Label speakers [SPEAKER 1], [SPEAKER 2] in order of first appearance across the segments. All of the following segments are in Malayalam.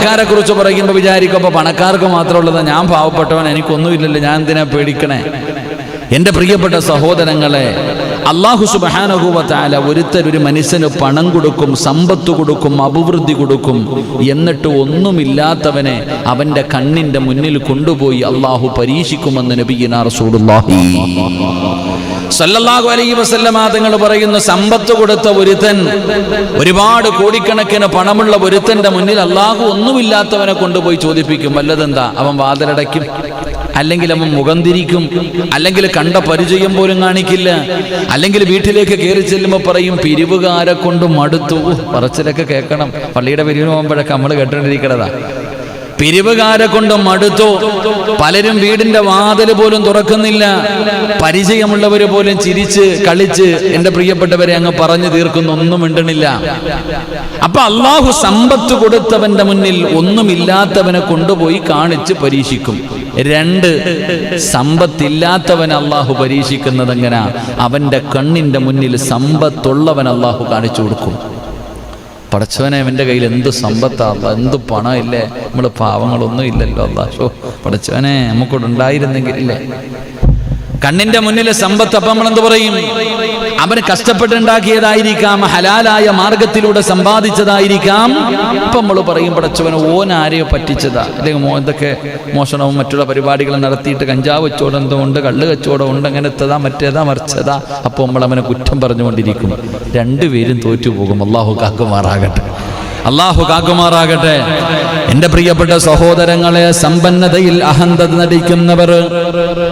[SPEAKER 1] പണക്കാരെ കുറിച്ച് പറയുമ്പോൾ വിചാരിക്കുമ്പോൾ പണക്കാർക്ക് മാത്രമുള്ളത്, ഞാൻ പാവപ്പെട്ടവൻ, എനിക്കൊന്നുമില്ലല്ലോ, ഞാൻ എന്തിനാ പേടിക്കണേ? എൻ്റെ പ്രിയപ്പെട്ട സഹോദരങ്ങളെ, അല്ലാഹു സുബ്ഹാനഹു വ തആല ഒരു മനുഷ്യന് പണം കൊടുക്കും, സമ്പത്ത് കൊടുക്കും, അഭിവൃദ്ധി കൊടുക്കും. എന്നിട്ട് ഒന്നുമില്ലാത്തവനെ അവൻ്റെ കണ്ണിൻ്റെ മുന്നിൽ കൊണ്ടുപോയി അല്ലാഹു പരീക്ഷിക്കുമെന്ന് നബിയുനാ റസൂലുള്ളാഹി സല്ലല്ലാഹു അലൈഹി വസല്ലമ തങ്ങൾ പറയുന്നു, സമ്പത്ത് കൊടുത്ത ഒരുത്തൻ, ഒരുപാട് കോടിക്കണക്കിന് പണമുള്ള ഒരുത്തന്റെ മുന്നിൽ അല്ലാഹു ഒന്നുമില്ലാത്തവനെ കൊണ്ടുപോയി ചോദിപ്പിക്കും. വല്ലതെന്താ? അവൻ വാതിലടയ്ക്കും, അല്ലെങ്കിൽ അവൻ മുഖം തിരിക്കും, അല്ലെങ്കിൽ കണ്ട പരിചയം പോലും കാണിക്കില്ല, അല്ലെങ്കിൽ വീട്ടിലേക്ക് കയറി ചെല്ലുമ്പോൾ പറയും, പിരിവുകാരെ കൊണ്ട് മടുത്തു. പറച്ചിലൊക്കെ കേൾക്കണം, പള്ളിയുടെ പിരിവിന് പോകുമ്പോഴൊക്കെ നമ്മൾ കേട്ടോണ്ടിരിക്കണതാ. പിരിവുകാരെ കൊണ്ട് മടുത്തു. പലരും വീടിന്റെ വാതിൽ പോലും തുറക്കുന്നില്ല. പരിചയമുള്ളവര് പോലും ചിരിച്ച് കളിച്ച് എൻ്റെ പ്രിയപ്പെട്ടവരെ അങ്ങ് പറഞ്ഞു തീർക്കുന്നു, ഒന്നും മിണ്ടണില്ല. അപ്പൊ അല്ലാഹു സമ്പത്ത് കൊടുത്തവന്റെ മുന്നിൽ ഒന്നുമില്ലാത്തവനെ കൊണ്ടുപോയി കാണിച്ച് പരീക്ഷിക്കും. 2, സമ്പത്തില്ലാത്തവൻ അല്ലാഹു പരീക്ഷിക്കുന്നത് എങ്ങനാ? അവന്റെ കണ്ണിന്റെ മുന്നിൽ സമ്പത്തുള്ളവൻ അല്ലാഹു കാണിച്ചു കൊടുക്കും. പടച്ചവനെ, എൻ്റെ കയ്യിൽ എന്ത് സമ്പത്താ, എന്ത് പണം ഇല്ലേ, നമ്മൾ പാവങ്ങളൊന്നും ഇല്ലല്ലോ അല്ലാഹു. പടച്ചവനെ, നമുക്കിവിടെ ഉണ്ടായിരുന്നെങ്കിൽ ഇല്ലേ. കണ്ണിന്റെ മുന്നിലെ സമ്പത്ത്. അപ്പം നമ്മൾ എന്ത് പറയും? അവന് കഷ്ടപ്പെട്ടുണ്ടാക്കിയതായിരിക്കാം, ഹലാലായ മാർഗത്തിലൂടെ സമ്പാദിച്ചതായിരിക്കാം. ഇപ്പം നമ്മൾ പറയും, പടച്ചവന് ഓൻ ആരെയോ പറ്റിച്ചതാ, അല്ലെങ്കിൽ എന്തൊക്കെ മോഷണവും മറ്റുള്ള പരിപാടികളും നടത്തിയിട്ട് കഞ്ചാവ് കച്ചവടം എന്തോ ഉണ്ട്, കള്ള് കച്ചവടം ഉണ്ട്, അങ്ങനത്തേതാ മറ്റേതാ മറിച്ചതാ. അപ്പോൾ നമ്മൾ അവനെ കുറ്റം പറഞ്ഞുകൊണ്ടിരിക്കും. 2 പേരും തോറ്റുപോകും. അല്ലാഹു കാക്കുമാറാകട്ടെ, അല്ലാഹു കാക്കുമാറാകട്ടെ. എൻ്റെ പ്രിയപ്പെട്ട സഹോദരങ്ങളെ, സമ്പന്നതയിൽ അഹന്തത നടിക്കുന്നവർ,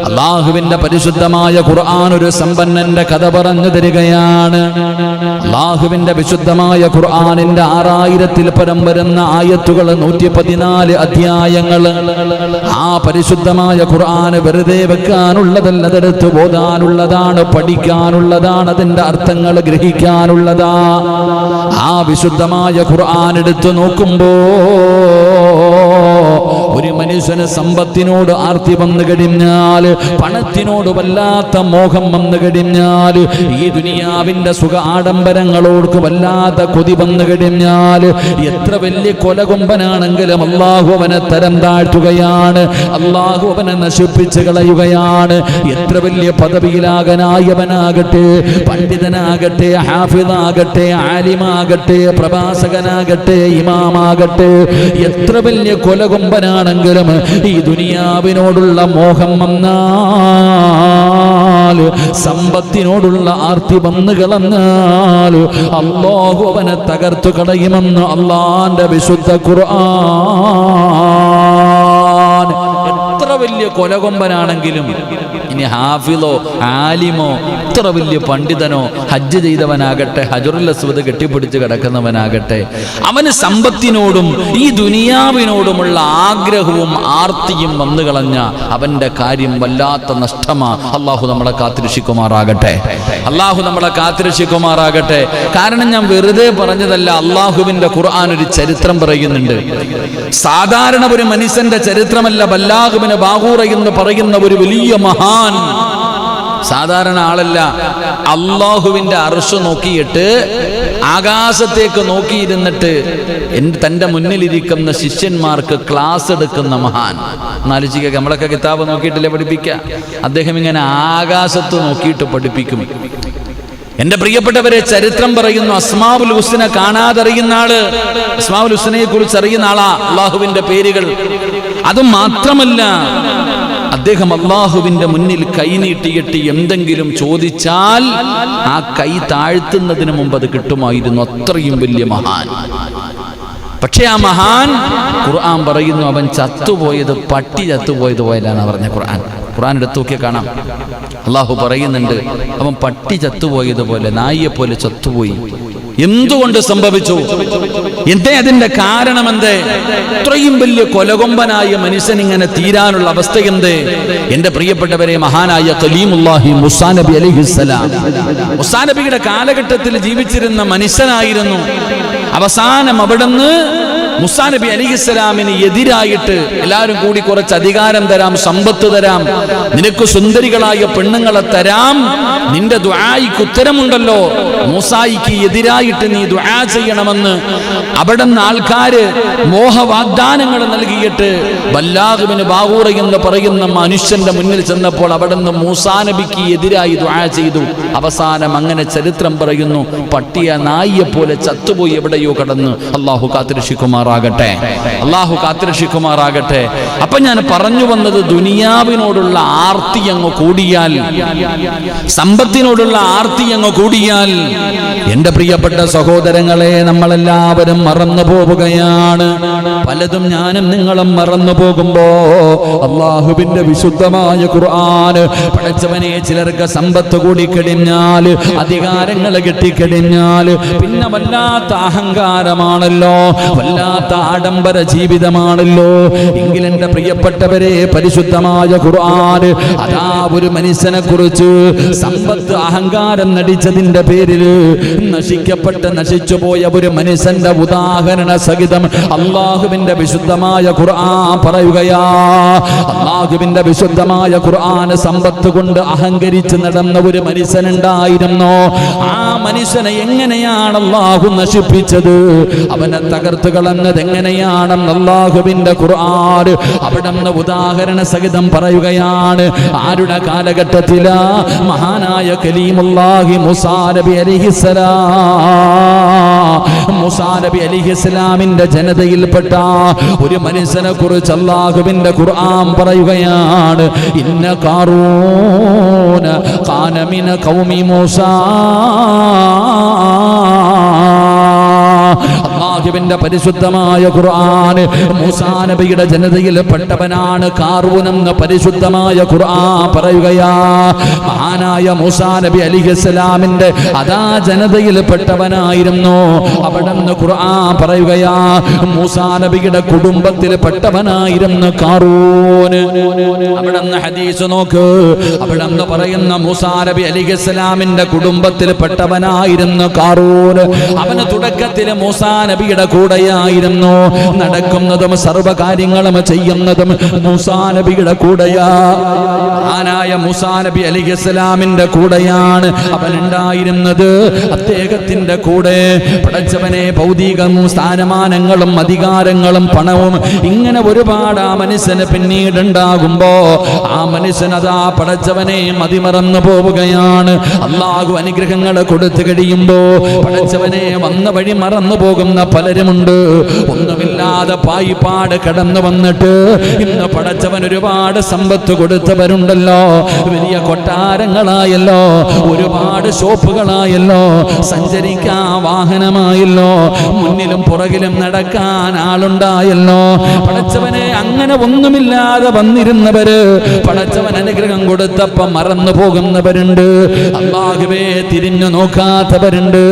[SPEAKER 1] അല്ലാഹുവിന്റെ പരിശുദ്ധമായ ഖുർആൻ ഒരു സമ്പന്നന്റെ കഥ പറഞ്ഞു തരികയാണ്. അല്ലാഹുവിന്റെ വിശുദ്ധമായ ഖുർആനിന്റെ 6000-ൽ പരം വരുന്ന ആയത്തുകൾ, 114 അധ്യായങ്ങൾ. ആ പരിശുദ്ധമായ ഖുർആൻ വെറുതെ വെക്കാനുള്ളതല്ല, അതെടുത്ത് ഓതാനുള്ളതാണ്, പഠിക്കാനുള്ളതാണ്, അതിന്റെ അർത്ഥങ്ങൾ ഗ്രഹിക്കാനുള്ളതാ. ആ വിശുദ്ധമായ ഖുർആൻ എടുത്തു നോക്കുമ്പോ ഒരു മനുഷ്യന് സമ്പത്തിനോട് ആർത്തി വന്നു കഴിഞ്ഞാൽ, പണത്തിനോട് വല്ലാത്ത മോഹം വന്നു കഴിഞ്ഞാൽ, ഈ ദുനിയാവിന്റെ സുഖ ആഡംബരങ്ങളോട് വല്ലാത്ത കൊതി വന്നു കഴിഞ്ഞാൽ, എത്ര വലിയ കൊലകൊമ്പനാണെങ്കിലും അല്ലാഹു അവനെ തരം താഴ്ത്തുകയാണ്, അല്ലാഹു അവനെ നശിപ്പിച്ചു കളയുകയാണ്. എത്ര വലിയ പദവിയിലാകനായവനാകട്ടെ, പണ്ഡിതനാകട്ടെ, ഹാഫിദാകട്ടെ, ആലിമാകട്ടെ, പ്രഭാഷകനാകട്ടെ, ഇമാമാകട്ടെ, എത്ര വലിയ കൊലകൊമ്പനാണെങ്കിലും ഈ ദുനിയാവിനോടുള്ള മോഹം വന്നാൽ, സമ്പത്തിനോടുള്ള ആർത്തി വന്നു കളഞ്ഞാൽ അല്ലാഹു അവനെ തകർത്തു കളയുമെന്ന് അല്ലാഹുവിന്റെ വിശുദ്ധ ഖുർആൻ. എത്ര വലിയ കൊലകൊമ്പനാണെങ്കിലും, ഇനി ഹാഫിളോ ആലിമോ എത്ര വലിയ പണ്ഡിതനോ ഹജ്ജ് ചെയ്തവനാകട്ടെ, ഹജറുൽ അസ്വദ് കെട്ടിപ്പിടിച്ച് കിടക്കുന്നവനാകട്ടെ, അവന് സമ്പത്തിനോടും ഈ ദുനിയാവിനോടുമുള്ള ആഗ്രഹവും ആർത്തിയും വന്നു കളഞ്ഞ അവന്റെ കാര്യം വല്ലാത്ത നഷ്ടമാ. അല്ലാഹു നമ്മളെ കാത്തിരക്ഷിക്കുമാറാകട്ടെ, അല്ലാഹു നമ്മളെ കാത്തിരക്ഷിക്കുമാറാകട്ടെ. കാരണം ഞാൻ വെറുതെ പറഞ്ഞതല്ല, അല്ലാഹുവിന്റെ ഖുർആൻ ഒരു ചരിത്രം പറയുന്നുണ്ട്. സാധാരണ ഒരു മനുഷ്യന്റെ ചരിത്രമല്ല. ബല്ലാഗുബിന് ബാഗൂറ എന്ന് പറയുന്ന ഒരു വലിയ മഹാൻ, സാധാരണ ആളല്ല. അല്ലാഹുവിന്റെ അർശ് നോക്കിയിട്ട് ആകാശത്തേക്ക് നോക്കിയിരുന്നിട്ട് തന്റെ മുന്നിലിരിക്കുന്ന ശിഷ്യന്മാർക്ക് ക്ലാസ് എടുക്കുന്ന മഹാൻ. എന്നാലോചിക്കുക, നമ്മളൊക്കെ കിതാബ് നോക്കിയിട്ടില്ലേ പഠിപ്പിക്കുക? അദ്ദേഹം ഇങ്ങനെ ആകാശത്ത് നോക്കിയിട്ട് പഠിപ്പിക്കും. എന്റെ പ്രിയപ്പെട്ടവരെ, ചരിത്രം പറയുന്നു, അസ്മാഉൽ ഹുസ്ന കാണാതറിയുന്ന ആള്, അസ്മാഉൽ ഹുസ്നയെ കുറിച്ച് അറിയുന്ന ആളാ അല്ലാഹുവിന്റെ പേരുകൾ. അത് മാത്രമല്ല, അദ്ദേഹം അല്ലാഹുവിന്റെ മുന്നിൽ കൈ നീട്ടിയിട്ട് എന്തെങ്കിലും ചോദിച്ചാൽ ആ കൈ താഴ്ത്തുന്നതിന് മുമ്പ് അത് കിട്ടുമായിരുന്നു. അത്രയും വലിയ മഹാൻ. പക്ഷെ ആ മഹാൻ, ഖുർആൻ പറയുന്നു, അവൻ ചത്തുപോയത് പട്ടി ചത്തുപോയത് പോലെയാണ് പറഞ്ഞ ഖുർആൻ. ഖുർആൻ എടുത്തു നോക്കിയാൽ കാണാം, അല്ലാഹു പറയുന്നുണ്ട്, അവൻ പട്ടി ചത്തുപോയതുപോലെ, നായിയെ പോലെ ചത്തുപോയി. എന്തുകൊണ്ട് സംഭവിച്ചു? എന്തേ? അതിന്റെ കാരണം എന്തേ? ഇത്രയും വലിയ കൊലകൊമ്പനായ മനുഷ്യൻ ഇങ്ങനെ തീരാനുള്ള അവസ്ഥ എന്തേ? എന്റെ പ്രിയപ്പെട്ടവരെ, മഹാനായ കലീമുല്ലാഹി മൂസാ നബി അലൈഹിസ്സലാം, മൂസാ നബിയുടെ കാലഘട്ടത്തിൽ ജീവിച്ചിരുന്ന മനുഷ്യനായിരുന്നു. അവസാനം അവിടുന്ന് മൂസാ നബി അലൈഹിസ്സലാമിന് എതിരായിട്ട് എല്ലാവരും കൂടി കുറച്ച് അധികാരം തരാം, സമ്പത്ത് തരാം, നിനക്ക് സുന്ദരികളായ പെണ്ണുങ്ങളെ തരാം, നിന്റെ ദുആയിക്ക് ഉത്തരമുണ്ടല്ലോ, മൂസായിക്ക് എതിരായിട്ട് നീ ദുആ ചെയ്യണമെന്ന് അവിടെ നിന്ന് ആൾക്കാര് മോഹവാഗ്ദാനങ്ങൾ നൽകിയിട്ട് ബല്ലാഗ് ഇബ്നു ബാവൂർ എന്ന് പറയുന്ന മനുഷ്യന്റെ മുന്നിൽ ചെന്നപ്പോൾ അവിടെ നിന്ന് മൂസാ നബിക്ക് എതിരായി ദുആ ചെയ്തു. അവസാനം അങ്ങനെ ചരിത്രം പറയുന്നു, പട്ടിയ നായിയെ പോലെ ചത്തുപോയി എവിടെയോ കടന്ന്. അള്ളാഹു കാത്തുരക്ഷിക്കുമാറാകട്ടെ, അള്ളാഹു കാത്തുരക്ഷിക്കുമാറാകട്ടെ. അപ്പൊ ഞാൻ പറഞ്ഞു വന്നത്, ദുനിയാവിനോടുള്ള ആർത്തി അങ്ങ് കൂടിയാൽ, സമ്പത്തിനോടുള്ള ആർത്തി അങ്ങ് കൂടിയാൽ, എന്റെ പ്രിയപ്പെട്ട സഹോദരങ്ങളെ, നമ്മളെല്ലാവരും മറന്നു പോവുകയാണ്. പലതും ഞാനും നിങ്ങളും മറന്നു പോകുമ്പോ അള്ളാഹുവിന്റെ വിശുദ്ധമായ ഖുർആൻ, പടച്ചവനെ ചിലർക്ക് സമ്പത്ത് കൂടിക്കഴിഞ്ഞാൽ, അധികാരങ്ങൾ കിട്ടിക്കഴിഞ്ഞാൽ പിന്നെ വല്ലാത്ത അഹങ്കാരമാണല്ലോ, വല്ലാത്ത ആഡംബര ജീവിതമാണല്ലോ. എങ്കിൽ എന്റെ പ്രിയപ്പെട്ടവരെ, പരിശുദ്ധമായ ഖുർആൻ അതാ ഒരു മനുഷ്യനെ കുറിച്ച് സമ്പത്ത് അഹങ്കാരം നടിച്ചതിന്റെ പേരിൽ നശിച്ചുപോയ ഒരു മനുഷ്യന്റെ ഉദാഹരണ സഹിതം അള്ളാഹുവിന്റെ വിശുദ്ധമായ ഖുർആൻ പറയുകയാ. അള്ളാഹുവിന്റെ വിശുദ്ധമായ ഖുർആൻ സമ്പത്ത് കൊണ്ട് അഹങ്കരിച്ച് നടന്ന ഒരു മനുഷ്യനുണ്ടായിരുന്നു. ആ മനുഷ്യനെ എങ്ങനെയാണ് അള്ളാഹു നശിപ്പിച്ചത്, അവനെ തകർത്ത് കളഞ്ഞത് എങ്ങനെയാണെന്ന് അള്ളാഹുവിന്റെ ഖുർആൻ അവിടെ നിന്ന് ഉദാഹരണ സഹിതം പറയുകയാണ്. ആരുടെ കാലഘട്ടത്തിലാ? മഹാനായ കലീമുല്ലാഹി മൂസാ നബി അലൈഹിസ്സലാം. മൂസാ നബി അലൈഹിസ്സലാമിന്റെ ജനതയിൽപ്പെട്ട ഒരു മനുഷ്യനെ കുറിച്ച് അല്ലാഹുവിന്റെ ഖുർആൻ പറയുകയാണ്. ഇന്ന ഖാറൂന ഖാന മിന ഖൗമി മൂസാ. അല്ലാഹുവിന്റെ പരിശുദ്ധമായ ഖുർആൻ മൂസാ നബിയുടെ ജനതയിൽപ്പെട്ടവനാണ് ഖാറൂൻ എന്ന് പരിശുദ്ധമായ ഖുർആൻ പറയുകയാ. മഹാനായ മൂസാ നബി അലൈഹിസ്സലാമിന്റെ അതാ ജനതയിൽപ്പെട്ടവനായിരുന്നു. അവിടെ നിന്ന് ഖുർആൻ പറയുകയാ, മൂസാ നബിയുടെ കുടുംബത്തിൽപ്പെട്ടവനായിരുന്നു ഖാറൂൻ. അവിടെ നിന്ന് ഹദീസ് നോക്ക്, അവിടെ നിന്ന് പറയുന്ന മൂസാ നബി അലൈഹിസ്സലാമിന്റെ കുടുംബത്തിൽപ്പെട്ടവനായിരുന്നു ഖാറൂൻ. അവന് തുടക്കത്തിൽ മൂസാ നബിയുടെ കൂടെയായിരുന്നു, നടക്കുന്നതും സർവകാര്യങ്ങളും ചെയ്യുന്നതും മൂസാ നബിയുടെ കൂടെയാ. മഹാനായ മൂസാ നബി അലൈഹിസ്സലാമിന്റെ കൂടെയാണ് അവൻ ഉണ്ടായിരുന്നത്. അദ്ദേഹത്തിന്റെ കൂടെ പടച്ചവനെ ഭൗതികവും സ്ഥാനമാനങ്ങളും അധികാരങ്ങളും പണവും ഇങ്ങനെ ഒരുപാട് ആ മനുഷ്യന് പിന്നീട് ഉണ്ടാകുമ്പോ ആ മനുഷ്യൻ അതാ പടച്ചവനെ മതിമറന്നു പോവുകയാണ്. അള്ളാഹു അനുഗ്രഹങ്ങൾ കൊടുത്തു കഴിയുമ്പോ പടച്ചവനെ വന്ന വഴി മറന്നു പോകുന്ന പലരുമുണ്ട്. ഒന്നുമില്ലാതെ പായിപ്പാട് കടന്നു വന്നിട്ട് ഇന്ന് പടച്ചവൻ ഒരുപാട് സമ്പത്ത് കൊടുത്തവരുണ്ടല്ലോ. വലിയ കൊട്ടാരങ്ങളായല്ലോ, ഒരുപാട് ഷോപ്പുകളായല്ലോ, സഞ്ചരിക്കാൻ വാഹനമായല്ലോ, മുന്നിലും പുറകിലും നടക്കാൻ ആളുണ്ടായല്ലോ. പടച്ചവനെ അങ്ങനെ ഒന്നുമില്ലാതെ വന്നിരുന്നവര് പടച്ചവൻ അനുഗ്രഹം കൊടുത്തപ്പം മറന്നു പോകുന്നവരുണ്ട്. അല്ലാഹുവേ തിരിഞ്ഞു നോക്കാത്തവരുണ്ട്.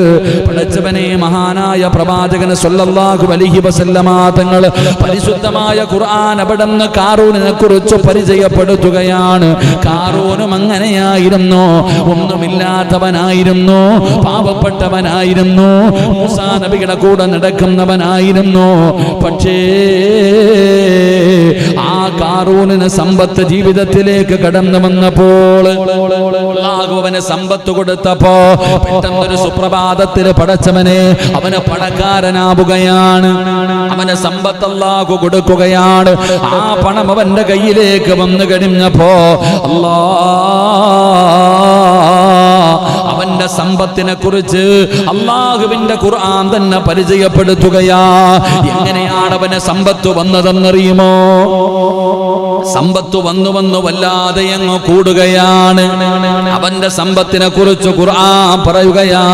[SPEAKER 1] പടച്ചവനെ മഹാനായ പ്രവാചകൻ സ്വല്ലല്ലാഹു അലൈഹി വസല്ലമ തങ്ങൾ പരിശുദ്ധമായ ഖുർആൻ അവിടുന്ന് ഖാറൂനിനെ കുറിച്ച് പരിചയപ്പെടുത്തുകയാണ്. ഖാറൂനും അങ്ങനെയായിരുന്നു, ഒന്നുമില്ലാത്തവനായിരുന്നു, പാവപ്പെട്ടവനായിരുന്നു, മൂസാ നബിയുടെ കൂടെ നടക്കുന്നവനായിരുന്നു. പക്ഷേ ആ ഖാറൂനിന് സമ്പത്ത് ജീവിതത്തിലേക്ക് കടന്നു വന്നപ്പോൾ അല്ലാഹു അവന് സമ്പത്ത് കൊടുത്തപ്പോ പെട്ടെന്നൊരു സുപ്രഭാതത്തിൽ പടച്ചവനെ അവന് പണക്കാരനാവുകയാണ്. അവന് സമ്പത്ത് അല്ലാഹു കൊടുക്കുകയാണ്. ആ പണം അവന്റെ കയ്യിലേക്ക് വന്നു കഴിഞ്ഞപ്പോ അവന്റെ സമ്പത്തിനെ കുറിച്ച് അല്ലാഹുവിന്റെ ഖുർആൻ തന്നെ പരിചയപ്പെടുത്തുകയാ. എങ്ങനെയാണ് അവന് സമ്പത്ത് വന്നതെന്നറിയുമോ? സമ്പത്ത് വന്നു വല്ലാതെ അങ്ങ് കൂടുകയാണ്. അവന്റെ സമ്പത്തിനെ കുറിച്ച് ഖുർആൻ പറയുകയാ,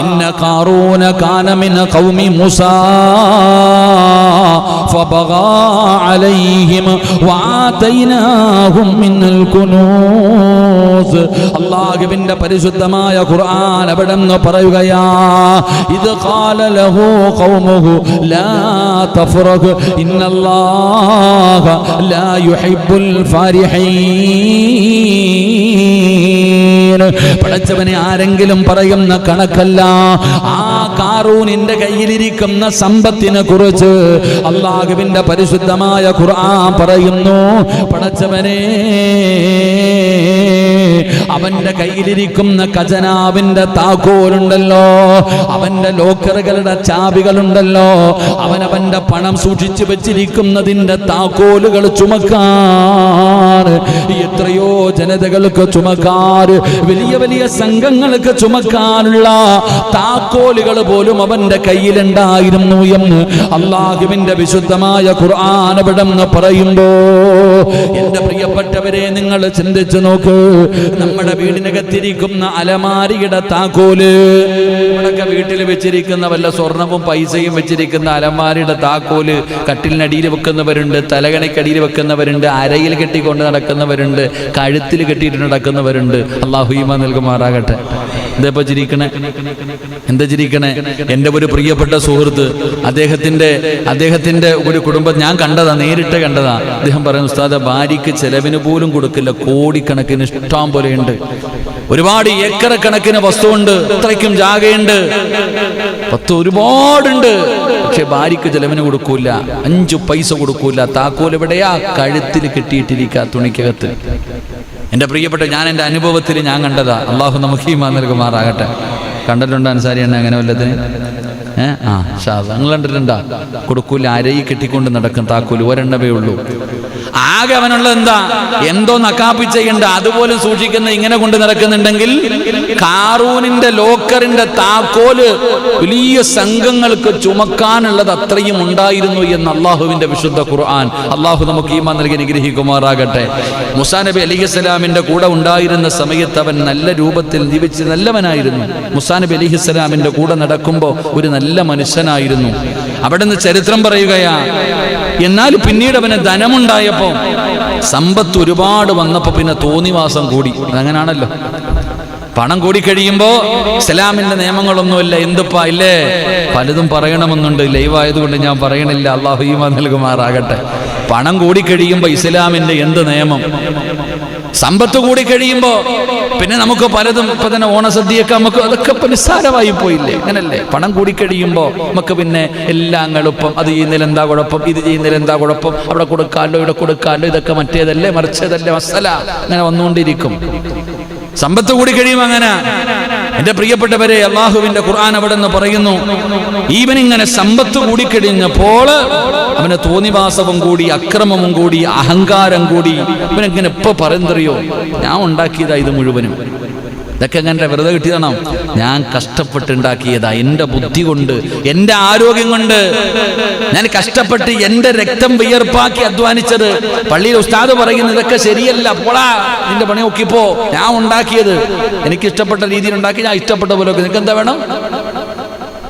[SPEAKER 1] ഇന്ന ഖാറൂന കാന മിന ഖൗമി മൂസാ وبغى عليهم وآتيناهم من الكنوز. അല്ലാഹുവിന്റെ പരിശുദ്ധമായ ഖുർആൻ അവിടെന്ന് പറയുകയാ, ഇത് ഖാല ലഹു ഖൗമുഹു ലാ തഫ്റഖ് ഇന്നല്ലാഹ ലാ യുഹിബ്ബുൽ ഫാരിഹീൻ. പടച്ചവനെ ആരെങ്കിലും പറയുന്ന കണക്കല്ല. ആ കാറൂനിന്റെ കയ്യിലിരിക്കുന്ന സമ്പത്തിനെ കുറിച്ച് അല്ലാഹുവിന്റെ പരിശുദ്ധമായ ഖുർആൻ പറയുന്നു, പടച്ചവനെ അവന്റെ കയ്യിലിരിക്കുന്ന ഖജനാവിന്റെ താക്കോലുണ്ടല്ലോ, അവന്റെ ലോക്കറുകളുടെ ചാവികളുണ്ടല്ലോ, അവനവന്റെ പണം സൂക്ഷിച്ചു വെച്ചിരിക്കുന്നതിന്റെ താക്കോലുകൾ ചുമക്കാൻ എത്രയോ ജനതകൾക്ക് ചുമക്കാൻ, വലിയ വലിയ സംഘങ്ങൾക്ക് ചുമക്കാനുള്ള താക്കോലുകൾ പോലും അവന്റെ കയ്യിലുണ്ടായിരുന്നു എന്ന് അല്ലാഹുവിന്റെ വിശുദ്ധമായ ഖുർആൻ അവിടെന്ന് പറയുമ്പോ, എന്റെ പ്രിയപ്പെട്ടവരെ നിങ്ങൾ ചിന്തിച്ചു നോക്ക്. നമ്മുടെ വീടിനകത്തിരിക്കുന്ന അലമാരിയുടെ താക്കോല്, നമ്മളൊക്കെ വീട്ടിൽ വെച്ചിരിക്കുന്ന വല്ല സ്വർണവും പൈസയും വെച്ചിരിക്കുന്ന അലമാരിയുടെ താക്കോല് കട്ടിലിനടിയിൽ വെക്കുന്നവരുണ്ട്, തലകണക്കടിയിൽ വെക്കുന്നവരുണ്ട്, അരയിൽ കെട്ടിക്കൊണ്ട് നടക്കുന്നവരുണ്ട്, കഴുത്തിൽ കെട്ടിയിട്ട് നടക്കുന്നവരുണ്ട്. അല്ലാഹു ഈമാൻ നൽകുമാറാകട്ടെ. എന്താ ചിരിക്കണേ? എന്താ ചിരിക്കണേ? എൻ്റെ ഒരു പ്രിയപ്പെട്ട സുഹൃത്ത്, അദ്ദേഹത്തിന്റെ ഒരു കുടുംബം ഞാൻ കണ്ടതാ, നേരിട്ട് കണ്ടതാ. അദ്ദേഹം പറയുന്നു, ഉസ്താദ് ഭാര്യയ്ക്ക് ചെലവിന് പോലും കൊടുക്കില്ല, കോടിക്കണക്കിന് ഇഷ്ടം പോലെയുണ്ട്, ഒരുപാട് ഏക്കർ കണക്കിന് വസ്തുവുണ്ട്, അത്രയ്ക്കും ജാഗയുണ്ട്, ഒരുപാടുണ്ട്. പക്ഷെ ഭാര്യയ്ക്ക് ചെലവിന് കൊടുക്കൂല, 5 പൈസ കൊടുക്കൂല. താക്കോൽ എവിടെയാ? കഴുത്തിൽ കെട്ടിയിട്ടിരിക്കുക, തുണിക്കകത്ത്. എൻ്റെ പ്രിയപ്പെട്ട, ഞാൻ എൻ്റെ അനുഭവത്തിൽ ഞാൻ കണ്ടതാ. അള്ളാഹു നമുക്ക് ഈമാൻ നൽകുമാറാകട്ടെ. കണ്ടിട്ടുണ്ടോ അൻസാരി എന്നെ അങ്ങനെ വല്ലതിന്? നിങ്ങൾ കണ്ടിട്ടുണ്ടാ? കൊടുക്കൂല, അരയിൽ കെട്ടിക്കൊണ്ട് നടക്കും താക്കോല്, ഒരെണ്ണമേ ഉള്ളൂ. ആകെ അവനുള്ള എന്താ, എന്തോ നക്കാപ്പി ചെയ്യണ്ട, അതുപോലും സൂക്ഷിക്കുന്ന ഇങ്ങനെ കൊണ്ട് നടക്കുന്നുണ്ടെങ്കിൽ കാറൂനിന്റെ ലോക്കറിന്റെ താക്കോല് വലിയ സംഘങ്ങൾക്ക് ചുമക്കാനുള്ളത് അത്രയും ഉണ്ടായിരുന്നു എന്ന് അള്ളാഹുവിന്റെ വിശുദ്ധ ഖുർആൻ. അള്ളാഹു നമുക്ക് ഈമാൻ നൽകി അനുഗ്രഹിക്കുമാറാകട്ടെ. മൂസാ നബി അലൈഹിസ്സലാമിന്റെ കൂടെ ഉണ്ടായിരുന്ന സമയത്ത് അവൻ നല്ല രൂപത്തിൽ ജീവിച്ച് നല്ലവനായിരുന്നു. മൂസാ നബി അലൈഹിസ്സലാമിന്റെ കൂടെ നടക്കുമ്പോൾ ഒരു നല്ല മനുഷ്യനായിരുന്നു. അവിടുന്ന് ചരിത്രം പറയുകയാ. എന്നാൽ പിന്നീട് അവന് ധനമുണ്ടായപ്പോ, സമ്പത്ത് ഒരുപാട് വന്നപ്പോ പിന്നെ തോന്നിവാസം കൂടി. അതങ്ങനാണല്ലോ, പണം കൂടിക്കഴിയുമ്പോ ഇസ്ലാമിന്റെ നിയമങ്ങളൊന്നുമില്ല. എന്തുപ്പാ ഇല്ലേ, പലതും പറയണമെന്നുണ്ട്, ലൈവായതുകൊണ്ട് ഞാൻ പറയണില്ല. അല്ലാഹു ഈമാൻ നൽകുമാറാകട്ടെ. പണം കൂടിക്കഴിയുമ്പോ ഇസ്ലാമിന്റെ എന്ത് നിയമം? സമ്പത്ത് കൂടി കഴിയുമ്പോ പിന്നെ നമുക്ക് പലതും, ഇപ്പൊ തന്നെ ഓണസദ്യയൊക്കെ നമുക്ക് അതൊക്കെ നിസ്സാരമായി പോയില്ലേ? അങ്ങനല്ലേ? പണം കൂടിക്കഴിയുമ്പോ നമുക്ക് പിന്നെ എല്ലാം എളുപ്പം. അത് ചെയ്യുന്നതിൽ എന്താ കുഴപ്പം, ഇത് ചെയ്യുന്നതിൽ എന്താ കുഴപ്പം, അവിടെ കൊടുക്കാമല്ലോ ഇവിടെ കൊടുക്കാമല്ലോ, ഇതൊക്കെ മറ്റേതല്ലേ മറിച്ചതല്ലേ മസല, അങ്ങനെ വന്നുകൊണ്ടിരിക്കും. സമ്പത്ത് കൂടി കഴിയുമ്പോൾ അങ്ങനെ. എന്റെ പ്രിയപ്പെട്ടവരെ, അള്ളാഹുവിന്റെ ഖുർആൻ അവിടെ നിന്ന് പറയുന്നു, ഇവനിങ്ങനെ സമ്പത്ത് കൂടിക്കഴിഞ്ഞപ്പോൾ അവന് തോന്നിവാസവും കൂടി, അക്രമവും കൂടി, അഹങ്കാരം കൂടി. ഇവനെങ്ങനെ ഇപ്പൊ പറയുന്നറിയോ, ഞാൻ ഉണ്ടാക്കിയതാ ഇത് മുഴുവനും, ഇതൊക്കെ എങ്ങനെ വെറുതെ കിട്ടിയതാണോ? ഞാൻ കഷ്ടപ്പെട്ടുണ്ടാക്കിയതാ, എൻ്റെ ബുദ്ധി കൊണ്ട്, എൻ്റെ ആരോഗ്യം കൊണ്ട്, ഞാൻ കഷ്ടപ്പെട്ട് എൻ്റെ രക്തം വിയർപ്പാക്കി അധ്വാനിച്ചത്. പള്ളിയിൽ ഉസ്താദ് പറയുന്നത് ഇതൊക്കെ ശരിയല്ല, പോടാ നിന്റെ പണി നോക്കിപ്പോ, ഞാൻ ഉണ്ടാക്കിയത്, എനിക്ക് ഇഷ്ടപ്പെട്ട രീതിയിൽ ഉണ്ടാക്കി, ഞാൻ ഇഷ്ടപ്പെട്ട പോലെ. നിനക്ക് എന്താ വേണം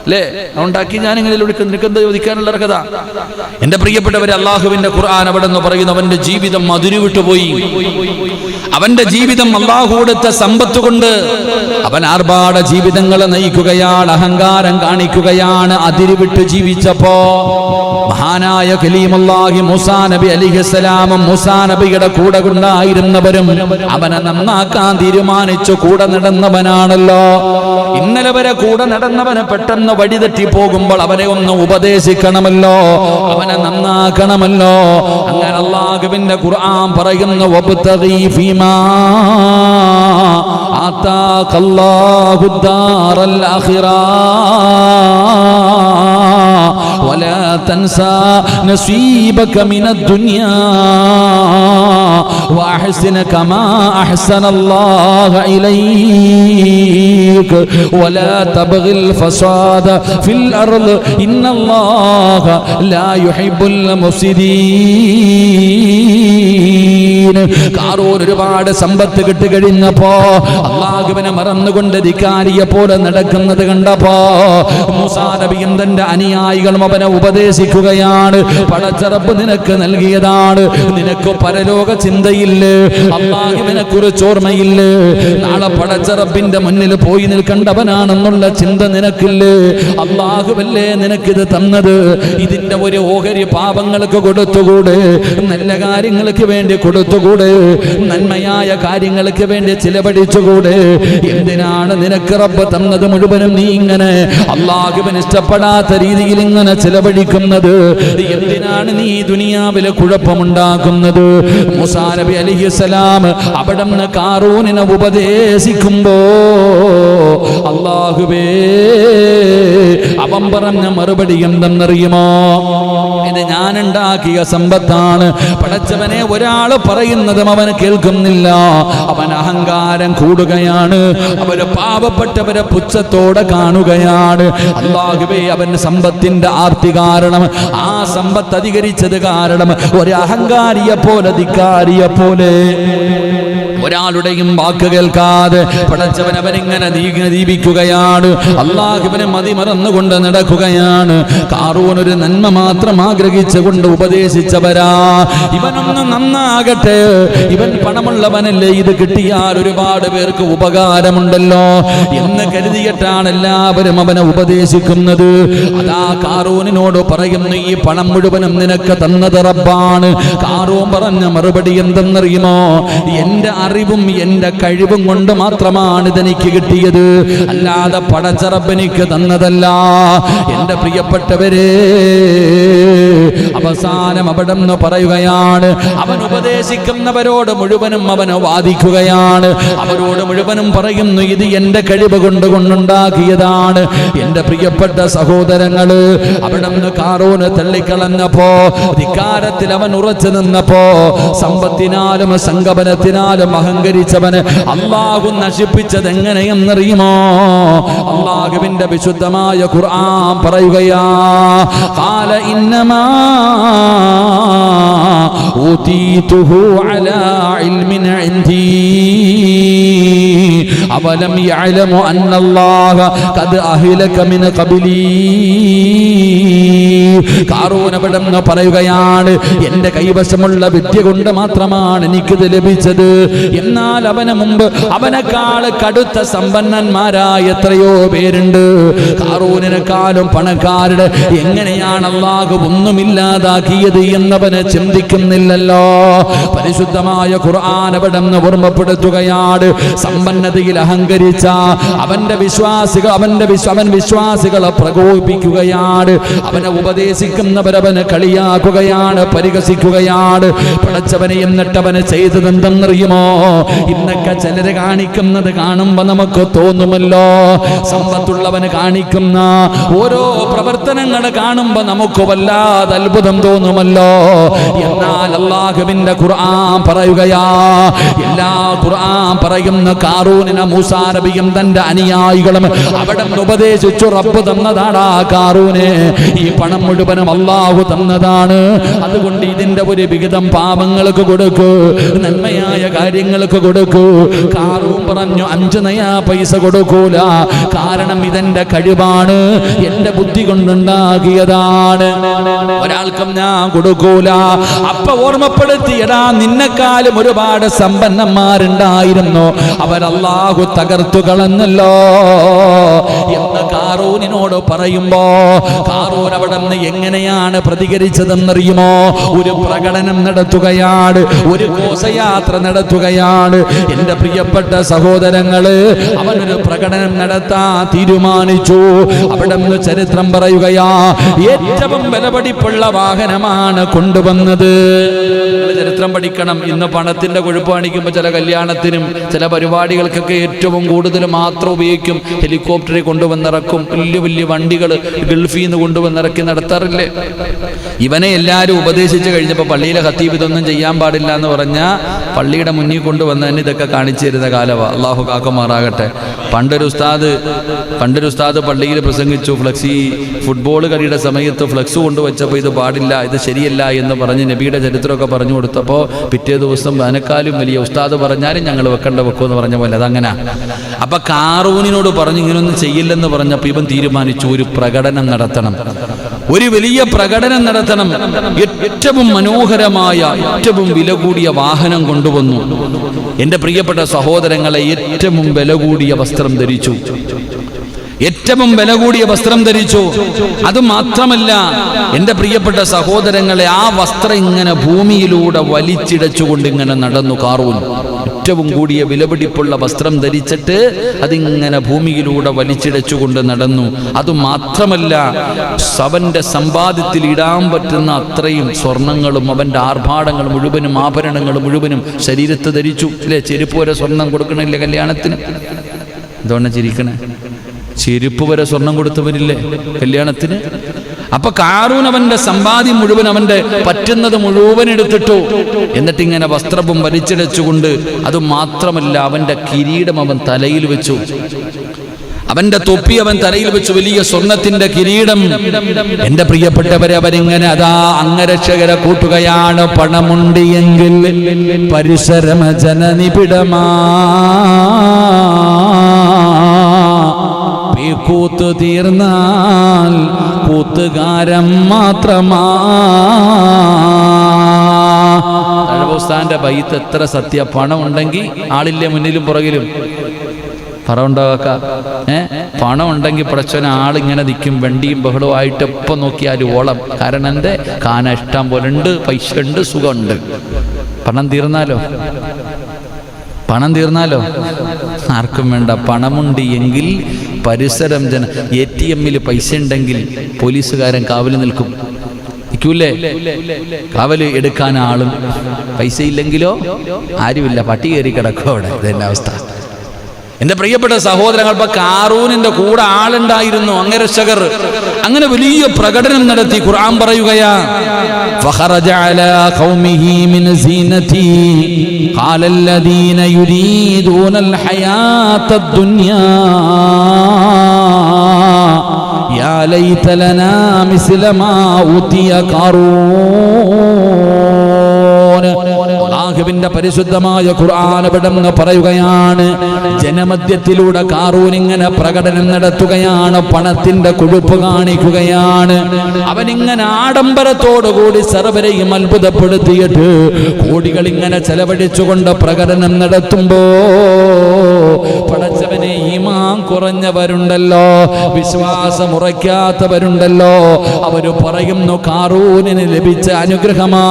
[SPEAKER 1] അല്ലേ? ഉണ്ടാക്കി ഞാൻ ഇങ്ങനെ വിളിക്കുന്നു, നിനക്ക് എന്താ ചോദിക്കാനുള്ള കഥ? എന്റെ പ്രിയപ്പെട്ടവരെ, അള്ളാഹുവിന്റെ ഖുർആൻ അവിടെ നിന്ന് പറയുന്നു, അവന്റെ ജീവിതം അതിരുവിട്ടുപോയി. അവന്റെ ജീവിതം അള്ളാഹു കൊടുത്ത സമ്പത്ത് കൊണ്ട് അവൻ ആർഭാട ജീവിതങ്ങളെ നയിക്കുകയാണ്, അഹങ്കാരം കാണിക്കുകയാണ്. അതിരുവിട്ട് ജീവിച്ചപ്പോ മഹാനായ കലീമുല്ലാഹി മൂസാ നബി അലൈഹിസ്സലാമും മൂസാ നബിയുടെ കൂടെ ഉണ്ടായിരുന്നവരും അവനെ നന്നാക്കാൻ തീരുമാനിച്ചു. കൂടെ നടന്നവനാണല്ലോ. ഇന്നലെ വരെ കൂടെ നടന്നവന് പെട്ടെന്ന് വഴിതെറ്റി പോകുമ്പോൾ അവനെ ഒന്ന് ഉപദേശിക്കണമല്ലോ, അവനെ നന്നാക്കണമല്ലോ. അങ്ങനെ അല്ലാഹുവിന്റെ ഖുർആൻ പറയുന്നു, വബ്തഗി ഫീമാ ആതാകല്ലാഹു ദാറൽ ആഖിറ വലാ തൻസാ നസീബക മിനദ് ദുനിയാ വഅഹ്സിൻ കമാ അഹ്സനല്ലാഹു ഇലൈക വലാ തബ്ഗിൽ ഫസാദ ഫിൽ അർള് ഇന്നല്ലാഹ ലാ യുഹിബ്ബുൽ മുഫ്സിദീൻ. ഖാറൂൻ ഒരുപാട് സമ്പത്ത് കിട്ടിക്കഴിഞ്ഞപ്പോ അല്ലാഹുവിനെ മറന്നുകൊണ്ട് ധിക്കാരിയെ പോലെ നടക്കുന്നത് കണ്ടപ്പോ മൂസാ നബിയും തന്റെ അനുയായികളും അവനെ ഉപദേശിക്കുകയാണ്. പടച്ച റബ്ബ് നിനക്ക് നൽകിയതാണ്, നിനക്ക് പരലോക ചിന്തയില്ലേ, അല്ലാഹുവിനെ കുറിച്ച് ഓർമ്മയില്ലേ, നാളെ പടച്ച റബ്ബിന്റെ മുന്നിൽ പോയി നിൽക്കേണ്ടവനാണെന്നുള്ള ചിന്ത നിനക്കില്ലേ, അല്ലാഹുവല്ലേ നിനക്കിത് തന്നത്, ഇതിന്റെ ഒരു ഓഹരി പാപങ്ങൾക്ക് കൊടുത്തുകൂടെ, നല്ല കാര്യങ്ങൾക്ക് വേണ്ടി കൊടുത്തുകൂടെ, നന്മയായ കാര്യങ്ങൾക്ക് വേണ്ടി ചിലവഴിച്ചുകൂടെ, എന്തിനാണ് നിനക്ക് റബ്ബ് തന്നത് മുഴുവനും നീ ഇങ്ങനെ അല്ലാഹുവിന് ഇഷ്ടപ്പെടാത്ത രീതിയിൽ ഇങ്ങനെ ചിലവഴിക്കുന്നത്? എന്തിനാണ് നീ ദുനിയാവിലെ കുഴപ്പമുണ്ടാക്കുന്നത്? മൂസാ നബി അലൈഹിസ്സലാം അവിടുന്ന് ഖാറൂനിനെ ഉപദേശിക്കുമ്പോ അല്ലാഹുവേ അവൻ പറഞ്ഞ മറുപടി എന്തെന്നറിയുമോ? ഇത് ഞാൻ ഉണ്ടാക്കിയ സമ്പത്താണ്. പടച്ചവനെ ഒരാള് പറയുന്നതും അവന് കേൾക്കുന്നില്ല. അവൻ അഹങ്കാരം കൂടുകയാണ്, അവര് പാവപ്പെട്ടവരെ പുച്ഛത്തോടെ കാണുകയാണ്. അല്ലാഹുവേ അവൻ സമ്പത്തിന്റെ ആർത്തി കാരണം, ആ സമ്പത്ത് അധികരിച്ചത് കാരണം ഒരു അഹങ്കാരിയെ പോലെ ധിക്കാരിയെ പോലെ ഒരാളുടെയും വാക്ക് കേൾക്കാതെ പടച്ചവൻ അവനിങ്ങനെ ജീവിക്കുകയാണ്. അല്ലാഹുവിനെ മതിമറന്നുകൊണ്ട് നടക്കുകയാണ്. ഖാറൂൻ ഒരു നന്മ മാത്രം ആഗ്രഹിച്ചുകൊണ്ട് ഉപദേശിച്ചവരാ, ഇവനൊന്ന് നന്നാകട്ടെ, ഇവൻ പണമുള്ളവനല്ലേ, ഇത് കിട്ടിയാൽ ഒരുപാട് പേർക്ക് ഉപകാരമുണ്ടല്ലോ എന്ന് കരുതിയിട്ടാണ് എല്ലാവരും അവനെ ഉപദേശിക്കുന്നത്. അതാ ഖാറൂനിനോട് പറയുന്നു, ഈ പണം മുഴുവനും നിനക്ക് തന്നത് റബ്ബാണ്. ഖാറൂൻ പറഞ്ഞ മറുപടി എന്തെന്നറിയുമോ? എന്റെ അറിവും എന്റെ കഴിവും കൊണ്ട് മാത്രമാണ് ഇതെനിക്ക് കിട്ടിയത്, അല്ലാതെ പടച്ച റബ്ബ് എനിക്ക് തന്നതല്ല. എന്റെ പ്രിയപ്പെട്ടവരെ, അവസാനം അവിടെന്ന് പറയുകയാണ്, അവൻ ഉപദേശിക്കുന്നവരോട് മുഴുവനും അവന് വാദിക്കുകയാണ്. അവരോട് മുഴുവനും പറയുന്നു, ഇത് എന്റെ കഴിവ് കൊണ്ടുണ്ടാക്കിയതാണ്. എന്റെ പ്രിയപ്പെട്ട സഹോദരങ്ങള്, അവിടെന്ന് ഖാറൂന് തള്ളിക്കളഞ്ഞപ്പോ, ധിക്കാരത്തിൽ അവൻ ഉറച്ചു നിന്നപ്പോ, സമ്പത്തിനാലും സംഗമനത്തിനാലും അഹങ്കരിച്ചവന് അല്ലാഹു നശിപ്പിച്ചത് എങ്ങനെയെന്നറിയുമോ? അല്ലാഹുവിന്റെ വിശുദ്ധമായ ഖുർആൻ പറയുകയാ, ഖാല ഇന്നമാ ഊതീതുഹു അലാ ഇൽമിൻ ഇൻദീ അവലം യഅലമു അന്നല്ലാഹ ഖദ് അഹ്ലക മിൻ ഖബ്ലീ. ഖാറൂൻ അവിടെന്ന് പറയുകയാണ്, എന്റെ കൈവശമുള്ള വിദ്യ കൊണ്ട് മാത്രമാണ് എനിക്കിത് ലഭിച്ചത്. എന്നാൽ അവന് മുമ്പ് അവനെക്കാൾ കടുത്ത സമ്പന്നന്മാരായ എത്രയോ പേരുണ്ട്. ഖാറൂനിനെക്കാളും പണക്കാരുടെ എങ്ങനെയാണ് അല്ലാഹു ഒന്നുമില്ലാതാക്കിയത് എന്നവന് ചിന്തിക്കുന്നില്ലല്ലോ. പരിശുദ്ധമായ ഖുർആൻ അവിടെന്ന് ഓർമ്മപ്പെടുത്തുകയാണ്, സമ്പന്നതയിൽ അഹങ്കരിച്ച അവന്റെ വിശ്വാസികൾ അവൻ വിശ്വാസികളെ പ്രകോപിപ്പിക്കുകയാണ്. അവനെ ഉപദേശിക്കുന്നവരവന് കളിയാക്കുകയാണ്, പരിഹസിക്കുകയാണ്. പടച്ചവനെ എന്നിട്ടവന് ചെയ്തതെന്തെന്നറിയുമോ? ഇന്നൊക്കെ ചിലര് കാണിക്കുന്നത് കാണുമ്പോ നമുക്ക് തോന്നുമല്ലോ, സമ്പത്തുള്ളവന് കാണിക്കുന്ന ഓരോ പ്രവർത്തനങ്ങൾ കാണുമ്പോ നമുക്ക് വല്ലാതെ അത്ഭുതം തോന്നുമല്ലോ. എന്നാൽ അല്ലാഹുവിന്റെ ഖുർആൻ പറയുകയാ, എല്ലാ ഖുർആൻ പറയുന്ന ഖാറൂനിനെ മൂസാ നബിയും തന്റെ അനുയായികളും അവിടെ ഉപദേശിച്ചു, റബ്ബ് തന്നതാടാ ഖാറൂനെ, ഈ പണം മുഴുവനും അല്ലാഹു തന്നതാണ്. അതുകൊണ്ട് ഇതിന്റെ ഒരു വിഹിതം പാപങ്ങൾക്ക് കൊടുക്കൂ, നന്മയായ കാര്യങ്ങൾക്ക് കൊടുക്കൂ. ഖാറൂൻ പറഞ്ഞു, 5 നയാ പൈസ കൊടുക്കൂല, കാരണം ഇതെന്റെ കഴിവാണ്, എന്റെ ബുദ്ധി കൊണ്ടുണ്ടാക്കിയതാണ്, ഒരാൾക്കും ഞാൻ കൊടുക്കൂല. അപ്പൊ ഓർമ്മപ്പെടുത്തിയടാ, നിന്നെക്കാളും ഒരുപാട് സമ്പന്നന്മാരുണ്ടായിരുന്നു, അവരല്ലാഹു തകർത്തു കളഞ്ഞല്ലോ എന്ന് ഖാറൂനിനോട് പറയുമ്പോ ഖാറൂൻ അവിടെ നിന്ന് എങ്ങനെയാണ് പ്രതികരിച്ചതെന്നറിയുമോ? ഒരു പ്രകടനം നടത്തുകയാണ്, ഒരു ഘോഷയാത്ര നടത്തുകയാണ്. എന്റെ പ്രിയപ്പെട്ട സഹോദരങ്ങള്, അവനൊരു പ്രകടനം നടത്താൻ തീരുമാനിച്ചു. അവിടെ നിന്ന് ചരിത്രം പറയുകയാ, ഏറ്റവും വിലപിടിപ്പുള്ള വാഹനമാണ് കൊണ്ടുവന്നത്. ചരിത്രം പഠിക്കണം. ഇന്ന് പണത്തിന്റെ കൊഴുപ്പ് കാണിക്കുമ്പോൾ ചില കല്യാണത്തിനും ചില പരിപാടികൾക്കൊക്കെ ഏറ്റവും കൂടുതൽ മാത്രം ഉപയോഗിക്കും ഹെലികോപ്റ്ററിൽ കൊണ്ടുവന്നിറക്കും, വലിയ വലിയ വണ്ടികൾ ഗൾഫിൽ നിന്ന് കൊണ്ടുവന്നിറക്കി നടത്താൻ നിർത്താറില്ലേ? ഇവനെ എല്ലാവരും ഉപദേശിച്ച് കഴിഞ്ഞപ്പോൾ പള്ളിയിലെ ഖത്തീബ് ഇതൊന്നും ചെയ്യാൻ പാടില്ല എന്ന് പറഞ്ഞാൽ പള്ളിയുടെ മുന്നിൽ കൊണ്ടുവന്നതിന് ഇതൊക്കെ കാണിച്ചു തരുന്ന കാലമാണ്. അള്ളാഹു കാക്കുമാറാകട്ടെ. പണ്ടൊരു ഉസ്താദ് പള്ളിയിൽ പ്രസംഗിച്ചു. ഫുട്ബോൾ കളിയുടെ സമയത്ത് ഫ്ലക്സ് കൊണ്ടുവച്ചപ്പോൾ ഇത് പാടില്ല, ഇത് ശരിയല്ല എന്ന് പറഞ്ഞ് നബിയുടെ ചരിത്രമൊക്കെ പറഞ്ഞു കൊടുത്തപ്പോൾ പിറ്റേ ദിവസം അതിനേക്കാളും വലിയ ഉസ്താദ് പറഞ്ഞാലും ഞങ്ങൾ വെക്കുമെന്ന് പറഞ്ഞ പോലെ അതങ്ങനെ. അപ്പൊ കാറൂനിനോട് പറഞ്ഞു ഇങ്ങനൊന്നും ചെയ്യില്ലെന്ന് പറഞ്ഞപ്പോൾ ഇവൻ തീരുമാനിച്ചു ഒരു പ്രകടനം നടത്തണം, ഒരു വലിയ പ്രകടനം നടത്തണം. ഏറ്റവും മനോഹരമായ ഏറ്റവും വില കൂടിയ വാഹനം കൊണ്ടുവന്നു. എൻ്റെ പ്രിയപ്പെട്ട സഹോദരങ്ങളെ, ഏറ്റവും വില കൂടിയ വസ്ത്രം ധരിച്ചു, ഏറ്റവും വില കൂടിയ വസ്ത്രം ധരിച്ചു. അതുമാത്രമല്ല എൻ്റെ പ്രിയപ്പെട്ട സഹോദരങ്ങളെ, ആ വസ്ത്രം ഇങ്ങനെ ഭൂമിയിലൂടെ വലിച്ചിടച്ചുകൊണ്ട് ഇങ്ങനെ നടന്നു കാറൂൻ. ഏറ്റവും കൂടിയ വിലപിടിപ്പുള്ള വസ്ത്രം ധരിച്ചിട്ട് അതിങ്ങനെ ഭൂമിയിലൂടെ വലിച്ചിടച്ചുകൊണ്ട് നടന്നു. അതുമാത്രമല്ല, അവന്റെ സമ്പാദ്യത്തിൽ ഇടാൻ പറ്റുന്ന അത്രയും സ്വർണങ്ങളും അവന്റെ ആർഭാടങ്ങൾ മുഴുവനും ആഭരണങ്ങൾ മുഴുവനും ശരീരത്ത് ധരിച്ചു. അല്ലേ? ചെരുപ്പ് വരെ സ്വർണം കൊടുക്കണില്ലേ കല്യാണത്തിന്? എന്തുകൊണ്ടാ ചിരിക്കണേ? ചെരുപ്പ് വരെ സ്വർണം കൊടുത്തവരില്ലേ കല്യാണത്തിന്? അപ്പൊ കാറൂൻ അവന്റെ സമ്പാദ്യം മുഴുവൻ, അവന്റെ പറ്റുന്നത് മുഴുവൻ എടുത്തിട്ടു. എന്നിട്ടിങ്ങനെ വസ്ത്രവും വലിച്ചിടച്ചുകൊണ്ട്, അത് മാത്രമല്ല അവന്റെ കിരീടം അവൻ തലയിൽ വെച്ചു, അവന്റെ തൊപ്പി അവൻ തലയിൽ വെച്ചു, വലിയ സ്വർണത്തിന്റെ കിരീടം. എന്റെ പ്രിയപ്പെട്ടവരെ, അവരിങ്ങനെ അതാ അംഗരക്ഷകരെ കൂട്ടുകയാണ്. പണമുണ്ട് എങ്കിൽ പരിസരമ ജനനിബിഡമാ, കൂത്ത് തീർന്നാൽ കൂത്തുകാരം മാത്രമാ. തഴവസ്ഥാന്റെ ബൈത്ത് എത്ര സത്യ. പണം ഉണ്ടെങ്കിൽ ആളില്ലേ മുന്നിലും പുറകിലും? പറവുണ്ടാക്ക പണം ഉണ്ടെങ്കിൽ പടച്ചോനെ ആളിങ്ങനെ നിൽക്കും, വണ്ടിയും ബഹളവും ആയിട്ട് എപ്പം നോക്കിയാലും ഓളം. കാരണം എൻ്റെ കാന ഇഷ്ടം പോലെ ഉണ്ട്, പൈസ ഉണ്ട്, സുഖമുണ്ട്. പണം തീർന്നാലോ ആർക്കും വേണ്ട. പണമുണ്ട് എങ്കിൽ പരിസരം ATM-ൽ പൈസ ഉണ്ടെങ്കിൽ പോലീസുകാരൻ കാവൽ നിൽക്കും. നിൽക്കൂലേ? കാവല് എടുക്കാൻ ആളും. പൈസ ഇല്ലെങ്കിലോ ആരുമില്ല, പട്ടി കയറി കിടക്കും അവിടെ. ഇതെന്നെ അവസ്ഥ. എന്റെ പ്രിയപ്പെട്ട സഹോദരങ്ങൾ, ഇപ്പൊ കാറൂനിന്റെ കൂടെ ആളുണ്ടായിരുന്നു, അംഗരക്ഷകർ. അങ്ങനെ വലിയ പ്രകടനം നടത്തി. ഖുർആൻ പറയുകയാ, ഫഖറജ അലാ ഖൗമിഹി മിൻ സീനതി ഖാല അല്ലദീന യുരീദൂനൽ ഹയാത്തദ് ദുനിയാ യാ ലൈത ലനാ മിസ്ല മാ ഉതിയ ഖാറൂൻ. അല്ലാഹുവിന്റെ പരിശുദ്ധമായ ഖുർആൻ ഇവിടെന്ന് പറയുകയാണ്, ജനമധ്യത്തിലൂടെ കാറൂൻ ഇങ്ങനെ പ്രകടനം നടത്തുകയാണ്, പണത്തിന്റെ കൊഴുപ്പ് കാണിക്കുകയാണ്. അവനിങ്ങനെ ആഡംബരത്തോടുകൂടി സർവരെയും അത്ഭുതപ്പെടുത്തിയിട്ട് കോടികൾ ഇങ്ങനെ ചെലവഴിച്ചുകൊണ്ട് പ്രകടനം നടത്തുമ്പോ പടച്ചവനെ, ഈമാൻ കുറഞ്ഞവരുണ്ടല്ലോ, വിശ്വാസം ഉറയ്ക്കാത്തവരുണ്ടല്ലോ, അവര് പറയുന്നു കാറൂനിന് ലഭിച്ച അനുഗ്രഹമാ,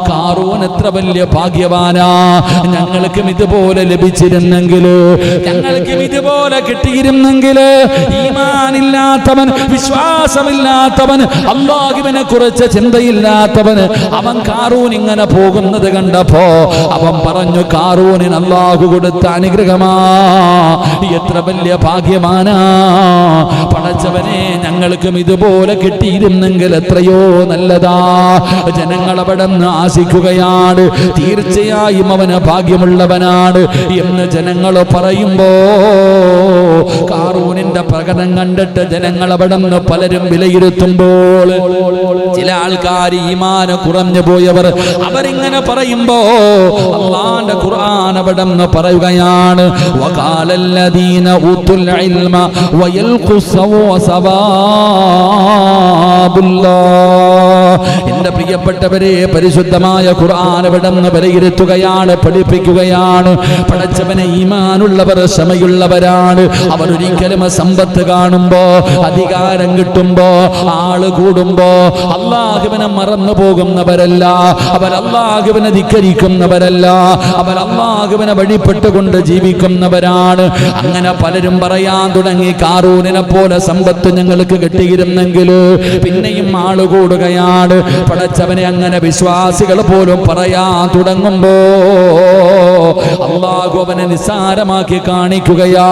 [SPEAKER 1] കാറൂൻ എത്ര വലിയ ഭാഗ്യവാനാ, ഞങ്ങൾക്കും ഇതുപോലെ ലഭിച്ചിരുന്നെങ്കിൽ, ഞങ്ങൾക്കും ഇതുപോലെ കിട്ടിയിരുന്നെങ്കിൽ. ഈമാനില്ലാത്തവൻ, വിശ്വാസമില്ലാത്തവൻ, അല്ലാഹുവിനെ കുറിച്ച് ചിന്തയില്ലാത്തവൻ അവൻ കാറൂൻ ഇങ്ങനെ പോകുന്നത് കണ്ടപ്പോ അവൻ പറഞ്ഞു, കാറൂനിന് അല്ലാഹു കൊടുത്ത അനുഗ്രഹമാ, എത്ര വലിയ ഭാഗ്യവാനാ, പടച്ചവനെ ഞങ്ങൾക്കും ഇതുപോലെ കിട്ടിയിരുന്നെങ്കിൽ എത്രയോ നല്ലതാ. ജനങ്ങൾ അവിടെ നിന്ന് ആശിക്കുകയാണ്, തീർച്ചയായും അവന് ഭാഗ്യമുള്ളവനാണ് എന്ന് ജനങ്ങൾ പറയുമ്പോ കാറൂനിന്റെ പ്രകടനം കണ്ടിട്ട് ജനങ്ങൾ അവിടെ നിന്ന് പലരും വിലയിരുത്തുമ്പോൾ ചില ആൾക്കാർ ഈമാന് കുറഞ്ഞു പോയവർ അവരിങ്ങനെ പറയുമ്പോ അല്ലാഹുവിന്റെ ഖുർആൻ അവിടെ നിന്ന് പറയുകയാണ്, വഖാലല്ലദീന ഊതുൽ ഇൽമ വയൽഖുസവാബുല്ലാഹ്. എന്റെ പ്രിയപ്പെട്ടവരെ, പരിശുദ്ധമായ ഖുർആൻ ഇവിടെ നിന്ന് വിലയിരുത്തുകയാണ്, പഠിപ്പിക്കുകയാണ്. പടച്ചവനെ, ഈമാനുള്ളവർ ക്ഷമയുള്ളവരാണ്. അവർ ഒരിക്കലും സമ്പത്ത് കാണുമ്പോ, അധികാരം കിട്ടുമ്പോ, ആള് കൂടുമ്പോ അല്ലാഹുവിനെ മറന്നു പോകുന്നവരല്ല, അവർ അല്ലാഹുവിനെ ധിക്കരിക്കുന്നവരല്ല, അവർ അല്ലാഹുവിനെ വഴിപ്പെട്ടുകൊണ്ട് ജീവിക്കുന്നവരാണ്. അങ്ങനെ പലരും പറയാൻ തുടങ്ങി, കാറൂനിനെ പോലെ സമ്പത്ത് ഞങ്ങൾക്ക് കിട്ടിയിരുന്നെങ്കിൽ. പിന്നെയും ആള് കൂടുകയാണ്. പറയുകയാണ്, പടച്ചവനെ അങ്ങനെ വിശ്വാസികൾ പോലും പറയാൻ തുടങ്ങുമ്പോ അള്ളാഹു അവനെ നിസ്സാരമാക്കി കാണിക്കുകയാ.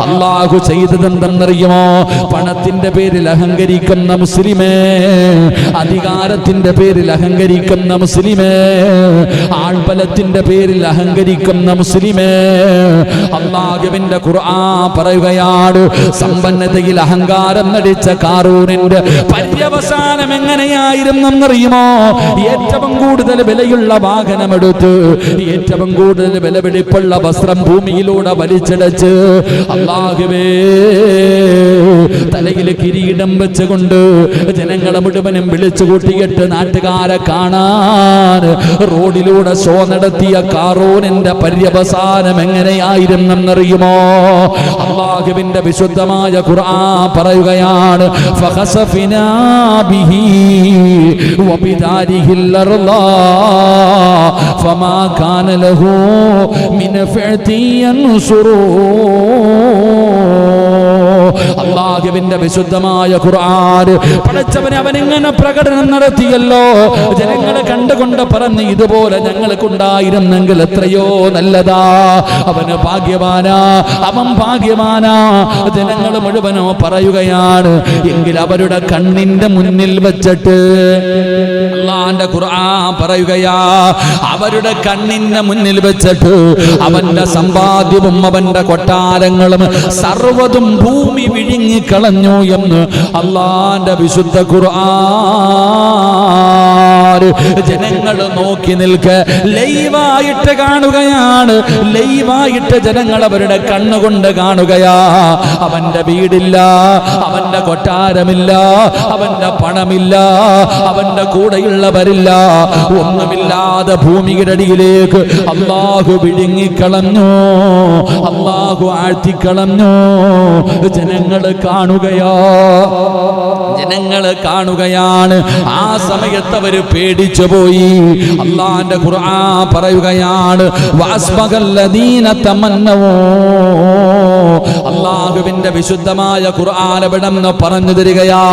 [SPEAKER 1] അള്ളാഹു ചെയ്തതെന്തെന്നറിയുമോ? പണത്തിന്റെ പേരിൽ അഹങ്കരിക്കുന്ന മുസ്ലിമേ, അധികാരത്തിന്റെ പേരിൽ അഹങ്കരിക്കുന്ന മുസ്ലിമേ, ആൾബലത്തിന്റെ പേരിൽ അഹങ്കരിക്കുന്ന മുസ്ലിമേ, അള്ളാഹുവിന്റെ ഖുർആൻ പറയുകയാണ്, സമ്പന്നതയിൽ അഹങ്കാരം നടിച്ച കാറൂനിന്റെ പര്യവസാനം എങ്ങനെയായിരുന്നെന്നറിയുമോ? ഏറ്റവും കൂടുതൽ വിലയുള്ള വാഹനമെടുത്ത് ഏറ്റവും കൂടുതൽ വിലപിടിപ്പുള്ള വസ്ത്രം ഭൂമിയിലൂടെ വലിച്ചടച്ച് അല്ലാഹുവേ തലയിൽ കിരീടം വെച്ചുകൊണ്ട് ജനങ്ങളെ മുഴുവനും വിളിച്ചു കൂട്ടിയിട്ട് നാട്ടുകാരെ കാണാൻ റോഡിലൂടെ ഷോ നടത്തിയ കാറൂനിന്റെ പര്യവസാനം എങ്ങനെയായിരുന്നെന്നറിയുമോ? അല്ലാഹുവിന്റെ വിശുദ്ധമായ ഖുർആൻ പറയുകയാണ്, ഫഖസഫിനാ ബിഹി വബിദാരിഹിൽ അർള ഫമാ കാന ലഹു മിൻ ഫഅതി യൻസുറൂ. അല്ലാഹുവിന്റെ വിശുദ്ധമായ ഖുർആൻ പടച്ചവനെ അവനിങ്ങനെ പ്രകടനം നടത്തിയല്ലോ. ജനങ്ങളെ കണ്ടുകൊണ്ട് പറഞ്ഞ്, ഇതുപോലെ ഞങ്ങൾക്കുണ്ടായിരുന്നെങ്കിൽ എത്രയോ നല്ലതാ. അവന് ഭാഗ്യവാനാ, അവൻ ഭാഗ്യവാനാ. ജനങ്ങൾ മുഴുവനോ പറയുകയാണ്. എങ്കിൽ അവരുടെ കണ്ണിന്റെ മുന്നിൽ വെച്ചിട്ട് അല്ലാഹുവിന്റെ ഖുർആൻ പറയുകയാ, അവരുടെ കണ്ണിന്റെ മുന്നിൽ വെച്ചിട്ട് അവന്റെ സമ്പാദ്യവും അവന്റെ കൊട്ടാരങ്ങളും സർവ്വതും ഭൂമി വിഴുങ്ങിക്കളഞ്ഞു എന്ന് അല്ലാഹുവിന്റെ വിശുദ്ധ ഖുർആൻ. ജനങ്ങൾ നോക്കി നിൽക്കെ ലൈവായിട്ട് കാണുകയാണ്. ലൈവായിട്ട് ജനങ്ങൾ അവരുടെ കണ്ണുകൊണ്ട് കാണുകയാ. അവന്റെ വീടില്ല, അവന്റെ കൊട്ടാരമില്ല, അവന്റെ പണമില്ല, അവന്റെ കൂടെയുള്ളവരില്ല, ഒന്നുമില്ലാതെ ഭൂമിയുടെ അടിയിലേക്ക് അല്ലാഹു വിഴുങ്ങിക്കളഞ്ഞു, അല്ലാഹു ആഴ്ത്തിക്കളഞ്ഞു. ജനങ്ങൾ കാണുകയാ, ജനങ്ങൾ കാണുകയാണ്. ആ സമയത്ത് അവര് പേടിച്ചു പോയി. അല്ലാഹുവിന്റെ ഖുർആൻ പറയുകയാണ്, വഅസ്ബഗല്ലദീന തമന്നൂ. അല്ലാഹുവിന്റെ വിശുദ്ധമായ ഖുർആൻ എവിടെന്ന് പറഞ്ഞു തരികയാ.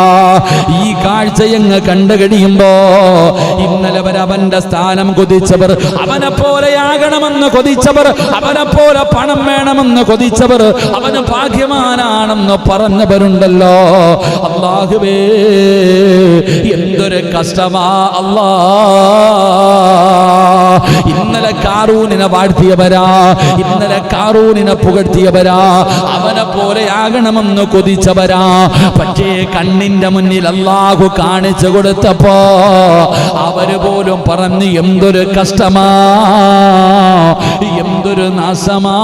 [SPEAKER 1] ഈ കാഴ്ചയങ്ങ് കണ്ടു കഴിയുമ്പോ ഇന്നലെ വരെ അവന്റെ സ്ഥാനം കൊതിച്ചവർ, അവനെ പോലെയാകണമെന്ന് കൊതിച്ചവർ, അവനെ പോലെ പണം വേണമെന്ന് കൊതിച്ചവർ, അവന് ഭാഗ്യവാനാണെന്ന് പറഞ്ഞവരുണ്ടല്ലോ. അല്ലാഹുവേ എന്തൊരു കഷ്ടമാ അല്ലാ. ഇന്നലെ കാറൂനിനെ വാഴ്ത്തിയവരാ, ഇന്നലെ കാറൂനിനെ പുകഴ്ത്തിയവരാ, അവനെ പോലെയാകണമെന്ന് കൊതിച്ചവരാ. പക്ഷേ കണ്ണിന്റെ മുന്നിൽ അല്ലാഹു കാണിച്ചു കൊടുത്തപ്പോ അവര് പോലും പറഞ്ഞു, എന്തൊരു കഷ്ടമാ, എന്തൊരു നാശമാ.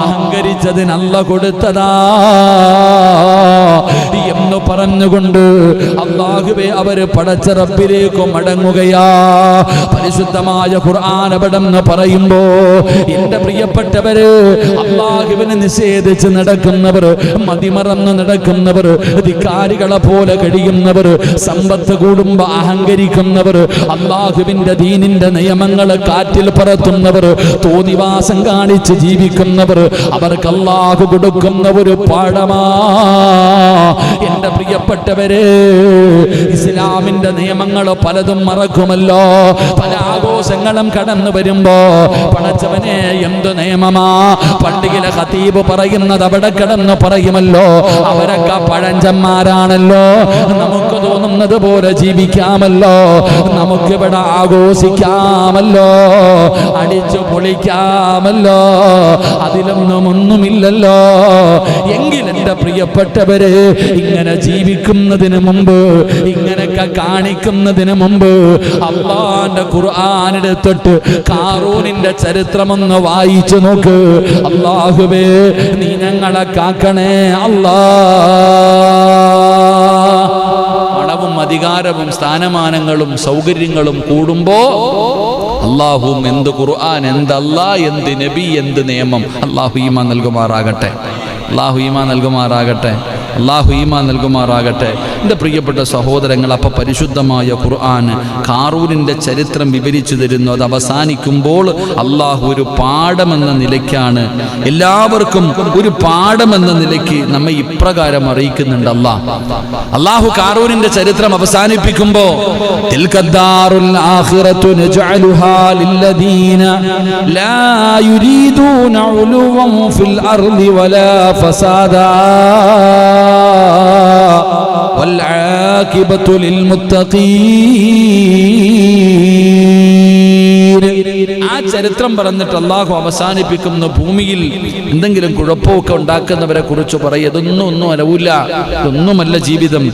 [SPEAKER 1] അഹങ്കരിച്ചതിന് അല്ലാഹു കൊടുത്തതാ എന്ന് പറഞ്ഞുകൊണ്ട് അല്ലാഹുവേ അവര് പടച്ച റബ്ബിലേക്ക് മടങ്ങുകയാ. പരിശുദ്ധമായ ഖുർആൻ എവിടെന്ന് പറയുമ്പോ എന്റെ പ്രിയപ്പെട്ടവര്, അല്ലാഹുവിനെ നിഷേധിച്ച് നടക്കുന്നവർ, മതിമറന്ന് നടക്കുന്നവർ, ധിക്കാരികളെ പോലെ കഴിയുന്നവർ, സമ്പത്ത് കൂടുമ്പോ അഹങ്കരിക്കുന്നവർ, അല്ലാഹുവിന്റെ ദീനിന്റെ നിയമങ്ങളെ കാറ്റിൽ പറത്തുന്നവർ, തോന്നിവാസം കാണിച്ച് ജീവിക്കുന്നവർ, അവർക്ക് അല്ലാഹു കൊടുക്കുന്ന ഒരു പാഠമാ. എന്റെ പ്രിയപ്പെട്ടവരെ, ഇസ്ലാമിന്റെ നിയമങ്ങൾ പലതും മറക്കുമല്ലോ. പല ആഘോഷങ്ങളും കടന്നു വരുമ്പോ പടച്ചവനെ എന്ത് നിയമമാ. പള്ളിയിലെ ഖതീബ് പറയുന്നത് അവിടെ കിടന്ന് പറയുമല്ലോ. അവരൊക്കെ പഴഞ്ചന്മാരാണല്ലോ, നമുക്ക് തോന്നുന്നത് പോലെ ജീവിക്കാമല്ലോ, നമുക്കിവിടെ ആഘോഷിക്കാമല്ലോ, അടിച്ചു പൊളിക്കാമല്ലോ, അതിലൊന്നും ഒന്നുമില്ലല്ലോ. എങ്കിൽ എന്റെ പ്രിയപ്പെട്ടവരെ, ഇങ്ങനെ ജീവിക്കുന്നതിന് മുമ്പ്, ഇങ്ങനെയൊക്കെ കാണിക്കുന്നതിന് മുമ്പ് അല്ലാഹുവിന്റെ ഖുർആൻ എടുത്തിട്ട് കാറൂനിന്റെ ചരിത്രമൊന്ന് വായിച്ചു നോക്ക്. അല്ലാഹുവേ നീ ഞങ്ങളെ കാക്കണേ അല്ലാ. പണവും അധികാരവും സ്ഥാനമാനങ്ങളും സൗകര്യങ്ങളും കൂടുമ്പോ അല്ലാഹുവും എന്ത് ഖുർആൻ, എന്ത് അല്ലാഹ്, എന്ത് നബി, എന്ത് നിയമം. അല്ലാഹു ഈമാൻ നൽകുമാറാകട്ടെ, അല്ലാഹു ഈമാൻ നൽകുമാറാകട്ടെ, അല്ലാഹു ഈമാൻ നൽകുമാറാകട്ടെ. എൻ്റെ പ്രിയപ്പെട്ട സഹോദരങ്ങൾ, അപ്പൊ പരിശുദ്ധമായ ഖുർആൻ ഖാറൂനിന്റെ ചരിത്രം വിവരിച്ചു തരുന്നു. അത് അവസാനിക്കുമ്പോൾ അള്ളാഹു ഒരു പാഠമെന്ന നിലയ്ക്കാണ്, എല്ലാവർക്കും ഒരു പാഠമെന്ന നിലയ്ക്ക് നമ്മെ ഇപ്രകാരം അറിയിക്കുന്നുണ്ട്. അള്ളാഹു ഖാറൂനിന്റെ ചരിത്രം അവസാനിപ്പിക്കുമ്പോ തിൽകദ്ദാറുൽ ആഖിറതു നജഅലുഹാ ലില്ലദീന ലാ യുരീദൂന ഉലുവൻ ഫിൽ അർളി വലാ ഫസാദാ വൽ ആഖിബതു ലിൽ മുത്തഖീൻ. ആ ചരിത്രം പറഞ്ഞിട്ട് അള്ളാഹു അവസാനിപ്പിക്കുന്ന ഭൂമിയിൽ എന്തെങ്കിലും കുഴപ്പമൊക്കെ ഉണ്ടാക്കുന്നവരെ കുറിച്ച് പറയും. ഇതൊന്നും അലവില്ല, ഇതൊന്നുമല്ല ജീവിതം.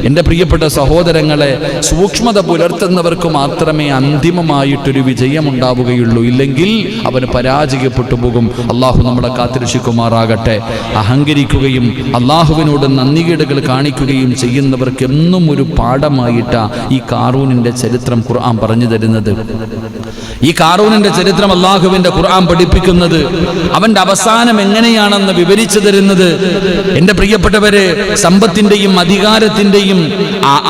[SPEAKER 1] എൻ്റെ പ്രിയപ്പെട്ട സഹോദരങ്ങളെ, സൂക്ഷ്മത പുലർത്തുന്നവർക്ക് മാത്രമേ അന്തിമമായിട്ടൊരു വിജയമുണ്ടാവുകയുള്ളൂ. ഇല്ലെങ്കിൽ അവന് പരാജയപ്പെട്ടു പോകും. അള്ളാഹു നമ്മളെ കാത്തിരക്ഷിക്കുമാറാകട്ടെ. അഹങ്കരിക്കുകയും അള്ളാഹുവിനോട് നന്ദികേടുകൾ കാണിക്കുകയും ചെയ്യുന്നവർക്ക് എന്നും ഒരു പാഠമായിട്ടാ ഈ ഖാറൂനിന്റെ ചരിത്രം ഖുർആൻ പറഞ്ഞു തരുന്നത്. ഈ ഖാറൂനിന്റെ ചരിത്രം അള്ളാഹുവിന്റെ ഖുർആൻ പഠിപ്പിക്കുന്നത്, അവന്റെ അവസാനം എങ്ങനെയാണെന്ന് വിവരിച്ചു തരുന്നത്. എൻ്റെ പ്രിയപ്പെട്ടവരെ, സമ്പത്തിന്റെയും അധികാരത്തിന്റെയും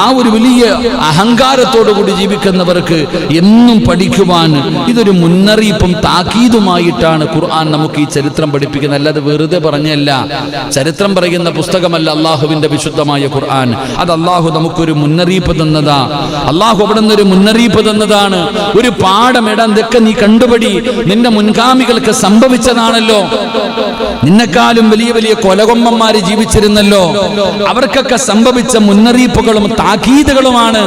[SPEAKER 1] ആ ഒരു വലിയ അഹങ്കാരത്തോടുകൂടി ജീവിക്കുന്നവർക്ക് എന്നും പഠിക്കുവാൻ ഇതൊരു മുന്നറിയിപ്പും താക്കീതുമായിട്ടാണ് ഖുർആൻ നമുക്ക് ഈ ചരിത്രം പഠിപ്പിക്കുന്നത്. അല്ലാതെ വെറുതെ പറഞ്ഞല്ല. ചരിത്രം പറയുന്ന പുസ്തകമല്ല അള്ളാഹുവിന്റെ വിശുദ്ധമായ ഖുർആൻ. അത് അള്ളാഹു നമുക്കൊരു മുന്നറിയിപ്പ് തന്നതാ. അള്ളാഹു അവിടെ നിന്നൊരു മുന്നറിയിപ്പ് തന്നതാണ്, ഒരു പാഠം. ഇതൊക്കെ നീ കണ്ടുപടി, നിന്റെ മുൻഗാമികൾക്ക് സംഭവിച്ചതാണല്ലോ. നിന്നെക്കാളും വലിയ വലിയ കൊലകൊമ്പന്മാര് ജീവിച്ചിരുന്നല്ലോ, അവർക്കൊക്കെ സംഭവിച്ച മുന്നറിയിപ്പുകളും താക്കീതുകളുമാണ്.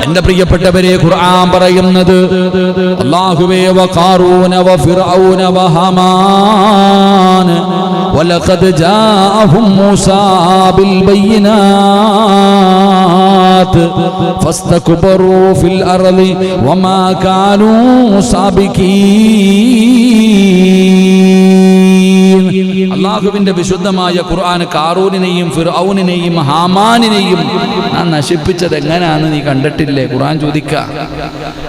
[SPEAKER 1] എന്റെ പ്രിയപ്പെട്ടവരെ, ഖുർആൻ പറയുന്നത്, അല്ലാഹുവേ വഖാറൂന വഫിർഔന വഹമാൻ വലഖദ് ജാഅഹും മൂസാ ബിൽ ബയ്യിനാത് ഫസ്തക്ബറൂ ഫിൽ അർളി വമാ കാനൂ സാബിഖീൻ. അല്ലാഹുവിന്റെ വിശുദ്ധമായ ഖുർആൻ ഖാറൂനിനെയും ഫിർഔനിനെയും ഹാമാനിനെയും ഞാൻ നശിപ്പിച്ചത് എങ്ങനെയാണെന്ന് നീ കണ്ടിട്ടില്ലേ? ഖുർആൻ ചോദിക്കുക.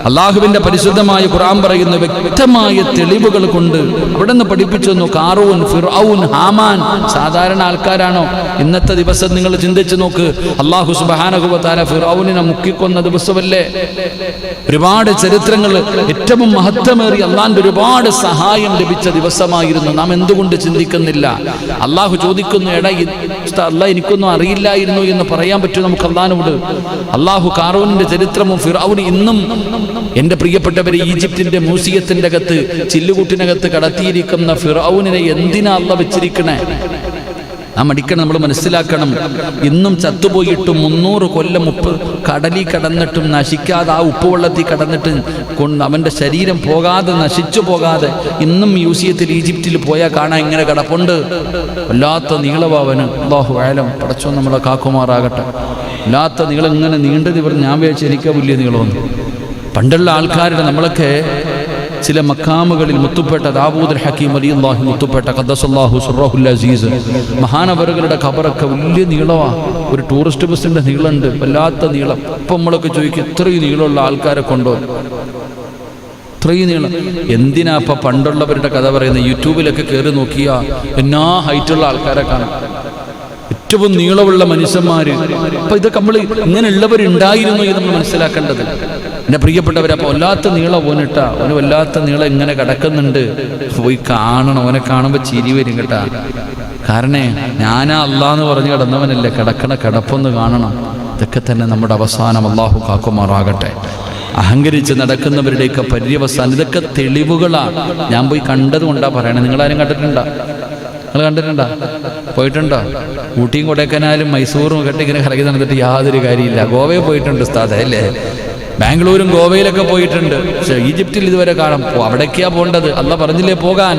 [SPEAKER 1] അല്ലാഹുവിന്റെ പരിശുദ്ധമായ ഖുർആൻ പറയുന്ന വ്യക്തമായ തെളിവുകൾ കൊണ്ട് അവിടെ നിന്ന് പഠിപ്പിച്ചു തന്നു. ഖാറൂൻ, ഫിർഔൻ, ഹാമാൻ സാധാരണ ആൾക്കാരാണോ? ഇന്നത്തെ ദിവസം നിങ്ങൾ ചിന്തിച്ചു നോക്ക്. അല്ലാഹു സുബ്ഹാനഹു വ തആല ഫിർഔനിനെ മുക്കിക്കൊന്ന ദിവസമല്ലേ? ഒരുപാട് ചരിത്രങ്ങൾ, ഏറ്റവും മഹത്വമേറിയ അള്ളാന്റെ ഒരുപാട് സഹായം ലഭിച്ച ദിവസമായിരുന്നു. നാം എന്തുകൊണ്ട് ചിന്തിക്കുന്നില്ല? അള്ളാഹു ചോദിക്കുന്നു, എടാ അല്ലാഹ് എനിക്കൊന്നും അറിയില്ലായിരുന്നു എന്ന് പറയാൻ പറ്റും നമുക്ക് അള്ളാഹിനോട്? അള്ളാഹു ഖാറൂനിന്റെ ചരിത്രവും ഫിർഔൻ ഇന്നും, എൻ്റെ പ്രിയപ്പെട്ടവരെ, ഈജിപ്തിന്റെ മ്യൂസിയത്തിന്റെ അകത്ത് ചില്ലുകൂട്ടിനകത്ത് കടത്തിയിരിക്കുന്ന ഫിർഔനിനെ എന്തിനാ അള്ളാഹ് വെച്ചിരിക്കണേ? നാം അടിക്കണം, നമ്മൾ മനസ്സിലാക്കണം. ഇന്നും ചത്തുപോയിട്ടും 300 കൊല്ലം ഉപ്പ് കടലിൽ കടന്നിട്ടും നശിക്കാതെ, ആ ഉപ്പുവെള്ളത്തിൽ കടന്നിട്ട് അവൻ്റെ ശരീരം പോകാതെ, നശിച്ചു പോകാതെ ഇന്നും മ്യൂസിയത്തിൽ ഈജിപ്തിൽ പോയാൽ കാണാൻ ഇങ്ങനെ കിടപ്പുണ്ട്. വല്ലാത്ത നീളവാവന്. അല്ലാഹു ആലം, പടച്ചോ നമ്മളെ കാക്കുമാറാകട്ടെ. വല്ലാത്ത നീളം, ഇങ്ങനെ നീണ്ടത് ഇവർ, ഞാൻ വിചാരിച്ചു എനിക്ക് വലിയ നീളമൊന്നും. പണ്ടുള്ള ആൾക്കാരുടെ, നമ്മളൊക്കെ ചില മക്കാമുകളിൽ മുത്തുപ്പെട്ട ദാവൂദ് ഹക്കീം റളിയല്ലാഹു മുത്തുപ്പെട്ട ഖദ്ദസല്ലാഹു സിർറഹുൽ അസീസ് മഹാനവറുകളുടെ ഖബറൊക്കെ വലിയ നീളമാണ്. ഒരു ടൂറിസ്റ്റ് ബസ്സിന്റെ നീളമുണ്ട്, വല്ലാത്ത നീളം. ഇപ്പം നമ്മളൊക്കെ ചോദിക്കും, ഇത്രയും നീളമുള്ള ആൾക്കാരെ കൊണ്ടോ? ഇത്രയും നീളം എന്തിനാ? ഇപ്പം പണ്ടുള്ളവരുടെ കഥ പറയുന്നത്. യൂട്യൂബിലൊക്കെ കയറി നോക്കിയാൽ എന്നാ ഹൈറ്റുള്ള ആൾക്കാരെ കാണാം, ഏറ്റവും നീളമുള്ള മനുഷ്യന്മാര്. അപ്പൊ ഇതൊക്കെ നമ്മൾ ഇങ്ങനെയുള്ളവരുണ്ടായിരുന്നു എന്ന് നമ്മൾ മനസ്സിലാക്കേണ്ടത്. എൻ്റെ പ്രിയപ്പെട്ടവരെ, അപ്പോൾ വല്ലാത്ത നീളം ഓനിട്ടാ, ഓന് വല്ലാത്ത നീളം ഇങ്ങനെ കിടക്കുന്നുണ്ട്. പോയി കാണണം, ഓനെ കാണുമ്പോൾ ചിരി വരും കേട്ടാ. കാരണം ഞാനാ അല്ലാന്ന് പറഞ്ഞ് കിടന്നവനല്ലേ, കിടക്കണ കിടപ്പൊന്ന് കാണണം. ഇതൊക്കെ തന്നെ നമ്മുടെ അവസാനം. അല്ലാഹു കാക്കുമാറാകട്ടെ. അഹങ്കരിച്ച് നടക്കുന്നവരുടെയൊക്കെ പര്യവസാനം ഇതൊക്കെ തെളിവുകളാണ്. ഞാൻ പോയി കണ്ടത് കൊണ്ടാ പറയണേ. നിങ്ങളാരും കണ്ടിട്ടുണ്ടോ? നിങ്ങൾ കണ്ടിട്ടുണ്ടോ? പോയിട്ടുണ്ടോ? ഊട്ടിയും കൊടൈക്കനാലും മൈസൂറും ഒക്കെ ഇങ്ങനെ കറങ്ങി നടന്നിട്ട് യാതൊരു കാര്യമില്ല. ഗോവയിൽ പോയിട്ടുണ്ട് ഉസ്താദേ, അല്ലേ? ബാംഗ്ലൂരും ഗോവയിലൊക്കെ പോയിട്ടുണ്ട്. പക്ഷെ ഈജിപ്തിൽ ഇതുവരെ കാണാം. അവിടേക്കാ പോകേണ്ടത്. അല്ലാഹ് പറഞ്ഞില്ലേ പോകാൻ.